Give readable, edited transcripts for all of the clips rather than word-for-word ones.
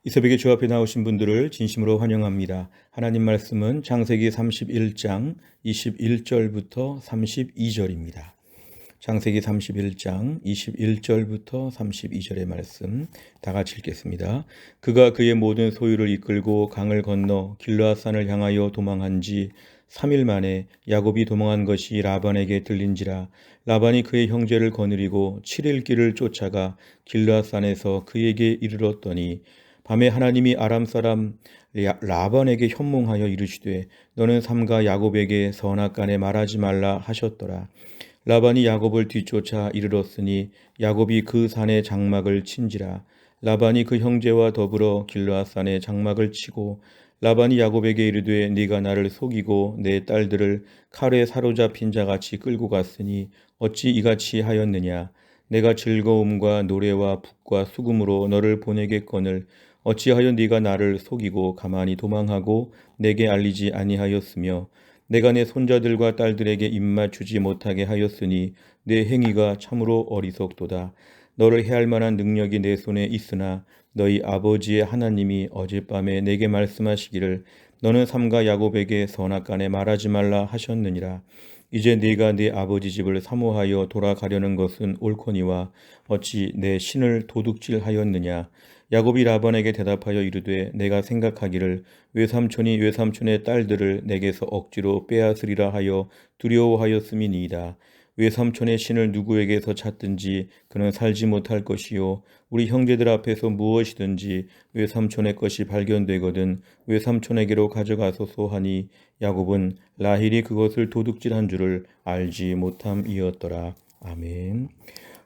이 새벽에 주 앞에 나오신 분들을 진심으로 환영합니다. 하나님 말씀은 창세기 31장 21절부터 32절입니다. 창세기 31장 21절부터 32절의 말씀 다 같이 읽겠습니다. 그가 그의 모든 소유를 이끌고 강을 건너 길르앗산을 향하여 도망한 지 3일 만에 야곱이 도망한 것이 라반에게 들린지라. 라반이 그의 형제를 거느리고 7일 길을 쫓아가 길르앗산에서 그에게 이르렀더니 밤에 하나님이 아람 사람 라반에게 현몽하여 이르시되 너는 삼가 야곱에게 선악간에 말하지 말라 하셨더라. 라반이 야곱을 뒤쫓아 이르렀으니 야곱이 그 산에 장막을 친지라. 라반이 그 형제와 더불어 길르앗산에 장막을 치고 라반이 야곱에게 이르되 네가 나를 속이고 내 딸들을 칼에 사로잡힌 자같이 끌고 갔으니 어찌 이같이 하였느냐. 내가 즐거움과 노래와 북과 수금으로 너를 보내겠거늘 어찌하여 네가 나를 속이고 가만히 도망하고 내게 알리지 아니하였으며 내가 내 손자들과 딸들에게 입맞추지 못하게 하였으니 내 행위가 참으로 어리석도다. 너를 해할 만한 능력이 내 손에 있으나 너희 아버지의 하나님이 어젯밤에 내게 말씀하시기를 너는 삼가 야곱에게 선악간에 말하지 말라 하셨느니라. 이제 네가 네 아버지 집을 사모하여 돌아가려는 것은 옳거니와 어찌 내 신을 도둑질하였느냐. 야곱이 라반에게 대답하여 이르되 내가 생각하기를 외삼촌이 외삼촌의 딸들을 내게서 억지로 빼앗으리라 하여 두려워하였음이니이다. 외삼촌의 신을 누구에게서 찾든지 그는 살지 못할 것이요 우리 형제들 앞에서 무엇이든지 외삼촌의 것이 발견되거든 외삼촌에게로 가져가소서 하니 야곱은 라헬이 그것을 도둑질한 줄을 알지 못함이었더라. 아멘.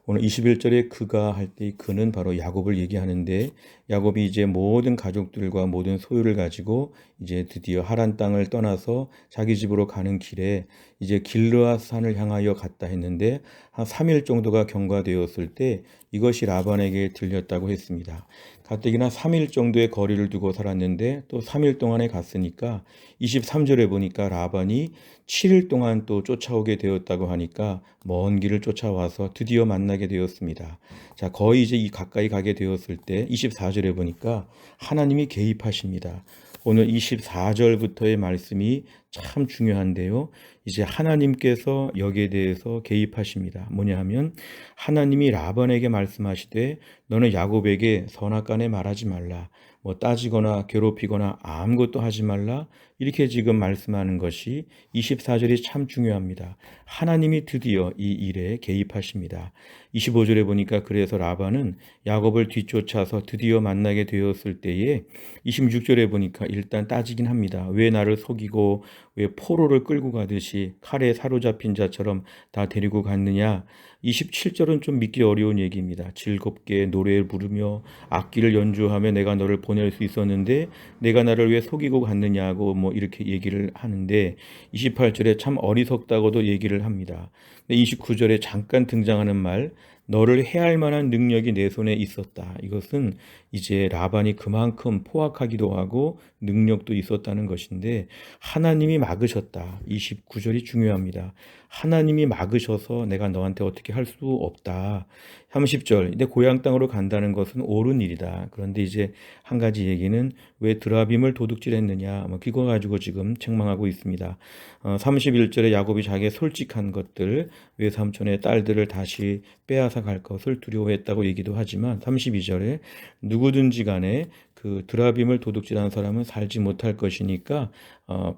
오늘 21절에 그가 할 때 그는 바로 야곱을 얘기하는데 야곱이 이제 모든 가족들과 모든 소유를 가지고 이제 드디어 하란 땅을 떠나서 자기 집으로 가는 길에 이제 길르앗산을 향하여 갔다 했는데 한 3일 정도가 경과되었을 때 이것이 라반에게 들렸다고 했습니다. 가뜩이나 3일 정도의 거리를 두고 살았는데 또 3일 동안에 갔으니까 23절에 보니까 라반이 7일 동안 또 쫓아오게 되었다고 하니까 먼 길을 쫓아와서 드디어 만나게 되었습니다. 자, 거의 이제 이 가까이 가게 되었을 때 24절에 보니까 하나님이 개입하십니다. 오늘 24절부터의 말씀이 참 중요한데요. 이제 하나님께서 여기에 대해서 개입하십니다. 뭐냐 하면 하나님이 라반에게 말씀하시되 너는 야곱에게 선악간에 말하지 말라. 뭐 따지거나 괴롭히거나 아무것도 하지 말라. 이렇게 지금 말씀하는 것이 24절이 참 중요합니다. 하나님이 드디어 이 일에 개입하십니다. 25절에 보니까 그래서 라반은 야곱을 뒤쫓아서 드디어 만나게 되었을 때에 26절에 보니까 일단 따지긴 합니다. 왜 나를 속이고 왜 포로를 끌고 가듯이 칼에 사로잡힌 자처럼 다 데리고 갔느냐. 27절은 좀 믿기 어려운 얘기입니다. 즐겁게 노래를 부르며 악기를 연주하며 내가 너를 보낼 수 있었는데 내가 나를 왜 속이고 갔느냐고 뭐 이렇게 얘기를 하는데 28절에 참 어리석다고도 얘기를 합니다. 29절에 잠깐 등장하는 말 너를 해할 만한 능력이 내 손에 있었다. 이것은 이제 라반이 그만큼 포악하기도 하고 능력도 있었다는 것인데 하나님이 막으셨다. 29절이 중요합니다. 하나님이 막으셔서 내가 너한테 어떻게 할 수 없다. 30절, 내 고향 땅으로 간다는 것은 옳은 일이다. 그런데 이제 한 가지 얘기는 왜 드라빔을 도둑질했느냐. 뭐 그거 가지고 지금 책망하고 있습니다. 31절에 야곱이 자기의 솔직한 것들, 외삼촌의 딸들을 다시 빼앗아 갈 것을 두려워했다고 얘기도 하지만 32절에 누구든지 간에 그 드라빔을 도둑질한 사람은 살지 못할 것이니까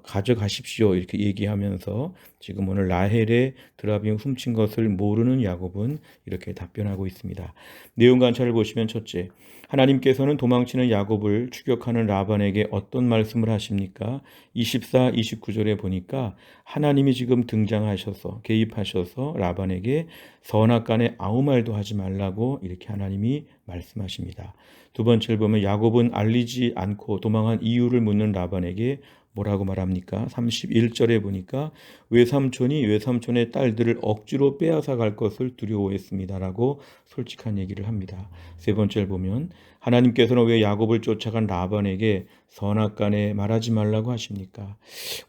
가져가십시오 이렇게 얘기하면서 지금 오늘 라헬의 드라빔 훔친 것을 모르는 야곱은 이렇게 답변하고 있습니다. 내용 관찰을 보시면 첫째, 하나님께서는 도망치는 야곱을 추격하는 라반에게 어떤 말씀을 하십니까? 24, 29절에 보니까 하나님이 지금 등장하셔서 개입하셔서 라반에게 선악간에 아무 말도 하지 말라고 이렇게 하나님이 말씀하십니다. 두 번째를 보면 야곱은 알리지 않고 도망한 이유를 묻는 라반에게 뭐라고 말합니까? 31절에 보니까 외삼촌이 외삼촌의 딸들을 억지로 빼앗아 갈 것을 두려워했습니다라고 솔직한 얘기를 합니다. 세 번째를 보면 하나님께서는 왜 야곱을 쫓아간 라반에게 선악간에 말하지 말라고 하십니까?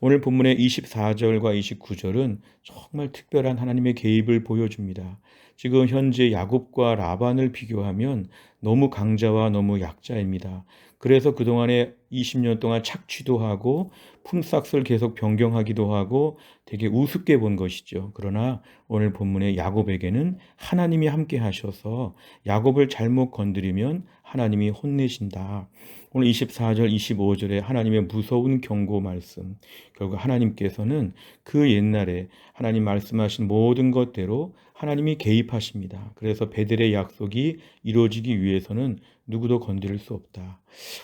오늘 본문의 24절과 29절은 정말 특별한 하나님의 개입을 보여줍니다. 지금 현재 야곱과 라반을 비교하면 너무 강자와 너무 약자입니다. 그래서 그동안에 20년 동안 착취도 하고 품삯을 계속 변경하기도 하고 되게 우습게 본 것이죠. 그러나 오늘 본문의 야곱에게는 하나님이 함께 하셔서 야곱을 잘못 건드리면 하나님이 혼내신다. 오늘 24절, 25절에 하나님의 무서운 경고 말씀. 결국 하나님께서는 그 옛날에 하나님 말씀하신 모든 것대로 하나님이 개입하십니다. 그래서 베델의 약속이 이루어지기 위해서는 누구도 건드릴 수 없다.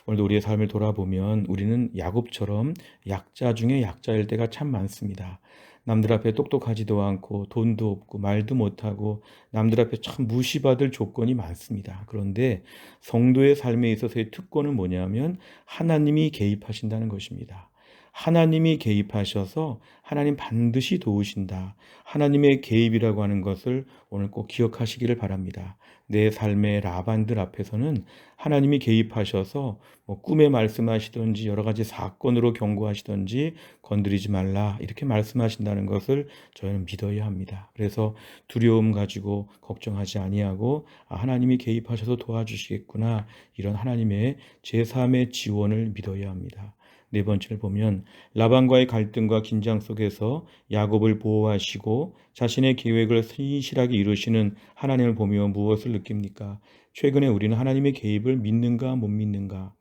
오늘도 우리의 삶을 돌아보면 우리는 야곱처럼 약자 중에 약자일 때가 참 많습니다. 남들 앞에 똑똑하지도 않고 돈도 없고 말도 못하고 남들 앞에 참 무시받을 조건이 많습니다. 그런데 성도의 삶에 있어서의 특권은 뭐냐면 하나님이 개입하신다는 것입니다. 하나님이 개입하셔서 하나님 반드시 도우신다. 하나님의 개입이라고 하는 것을 오늘 꼭 기억하시기를 바랍니다. 내 삶의 라반들 앞에서는 하나님이 개입하셔서 꿈에 말씀하시든지 여러 가지 사건으로 경고하시든지 건드리지 말라 이렇게 말씀하신다는 것을 저희는 믿어야 합니다. 그래서 두려움 가지고 걱정하지 아니하고 하나님이 개입하셔서 도와주시겠구나 이런 하나님의 제3의 지원을 믿어야 합니다. 네 번째를 보면 라반과의 갈등과 긴장 속에서 야곱을 보호하시고 자신의 계획을 신실하게 이루시는 하나님을 보며 무엇을 느낍니까? 최근에 우리는 하나님의 개입을 믿는가 못 믿는가?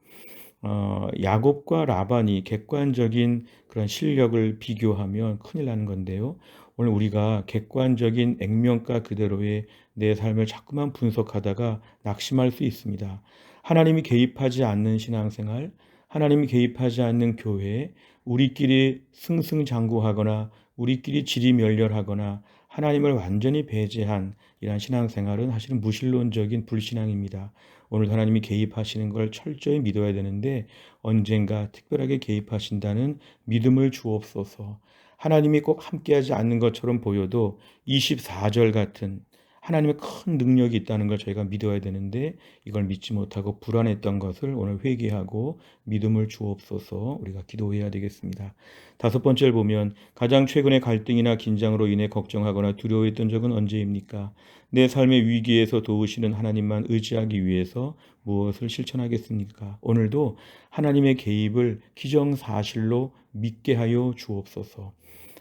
야곱과 라반이 객관적인 그런 실력을 비교하면 큰일 나는 건데요. 오늘 우리가 객관적인 액면가 그대로의 내 삶을 자꾸만 분석하다가 낙심할 수 있습니다. 하나님이 개입하지 않는 신앙생활, 하나님이 개입하지 않는 교회, 우리끼리 승승장구하거나 우리끼리 지리멸렬하거나 하나님을 완전히 배제한 이러한 신앙생활은 사실은 무신론적인 불신앙입니다. 오늘 하나님이 개입하시는 걸 철저히 믿어야 되는데 언젠가 특별하게 개입하신다는 믿음을 주옵소서. 하나님이 꼭 함께하지 않는 것처럼 보여도 24절 같은 하나님의 큰 능력이 있다는 걸 저희가 믿어야 되는데 이걸 믿지 못하고 불안했던 것을 오늘 회개하고 믿음을 주옵소서 우리가 기도해야 되겠습니다. 다섯 번째를 보면 가장 최근의 갈등이나 긴장으로 인해 걱정하거나 두려워했던 적은 언제입니까? 내 삶의 위기에서 도우시는 하나님만 의지하기 위해서 무엇을 실천하겠습니까? 오늘도 하나님의 개입을 기정사실로 믿게 하여 주옵소서.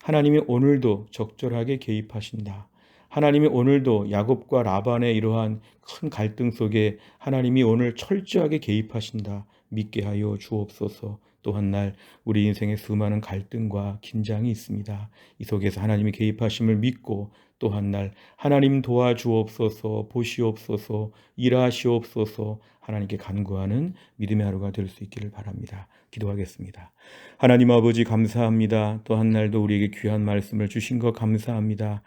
하나님이 오늘도 적절하게 개입하신다. 하나님이 오늘도 야곱과 라반의 이러한 큰 갈등 속에 하나님이 오늘 철저하게 개입하신다. 믿게 하여 주옵소서. 또 한 날 우리 인생에 수많은 갈등과 긴장이 있습니다. 이 속에서 하나님이 개입하심을 믿고 또 한 날 하나님 도와주옵소서, 보시옵소서, 일하시옵소서 하나님께 간구하는 믿음의 하루가 될 수 있기를 바랍니다. 기도하겠습니다. 하나님 아버지 감사합니다. 또 한 날도 우리에게 귀한 말씀을 주신 것 감사합니다.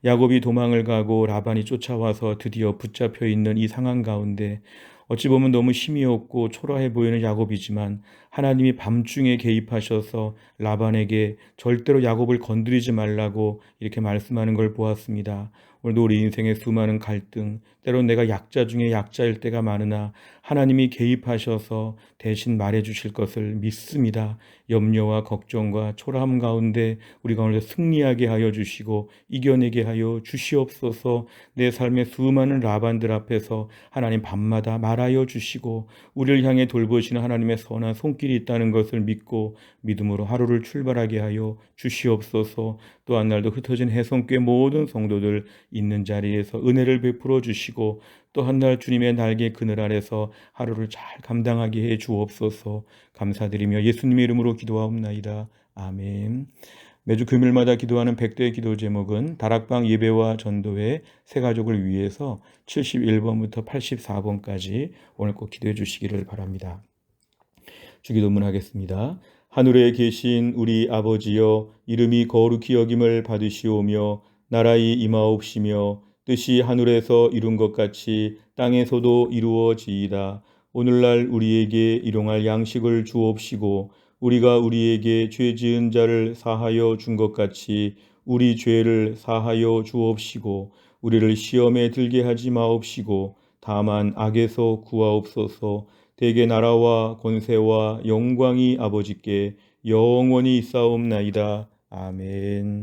야곱이 도망을 가고 라반이 쫓아와서 드디어 붙잡혀 있는 이 상황 가운데 어찌 보면 너무 힘이 없고 초라해 보이는 야곱이지만 하나님이 밤중에 개입하셔서 라반에게 절대로 야곱을 건드리지 말라고 이렇게 말씀하는 걸 보았습니다. 오늘도 우리 인생의 수많은 갈등, 때론 내가 약자 중에 약자일 때가 많으나 하나님이 개입하셔서 대신 말해주실 것을 믿습니다. 염려와 걱정과 초라함 가운데 우리가 오늘 승리하게 하여 주시고 이겨내게 하여 주시옵소서. 내 삶의 수많은 라반들 앞에서 하나님 밤마다 말하여 주시고 우리를 향해 돌보시는 하나님의 선한 손길이 있다는 것을 믿고 믿음으로 하루를 출발하게 하여 주시옵소서. 또 한 날도 흩어진 해성교회 모든 성도들 있는 자리에서 은혜를 베풀어 주시고 또 한 날 주님의 날개 그늘 아래서 하루를 잘 감당하게 해 주옵소서. 감사드리며 예수님의 이름으로 기도하옵나이다. 아멘. 매주 금요일마다 기도하는 100대 기도 제목은 다락방 예배와 전도회 새 가족을 위해서 71번부터 84번까지 오늘 꼭 기도해 주시기를 바랍니다. 주기도문 하겠습니다. 하늘에 계신 우리 아버지여 이름이 거룩히 여김을 받으시오며 나라의 임하옵시며 뜻이 하늘에서 이룬 것 같이 땅에서도 이루어지이다. 오늘날 우리에게 일용할 양식을 주옵시고 우리가 우리에게 죄 지은 자를 사하여 준 것 같이 우리 죄를 사하여 주옵시고 우리를 시험에 들게 하지 마옵시고 다만 악에서 구하옵소서. 대개 나라와 권세와 영광이 아버지께 영원히 있사옵나이다. 아멘.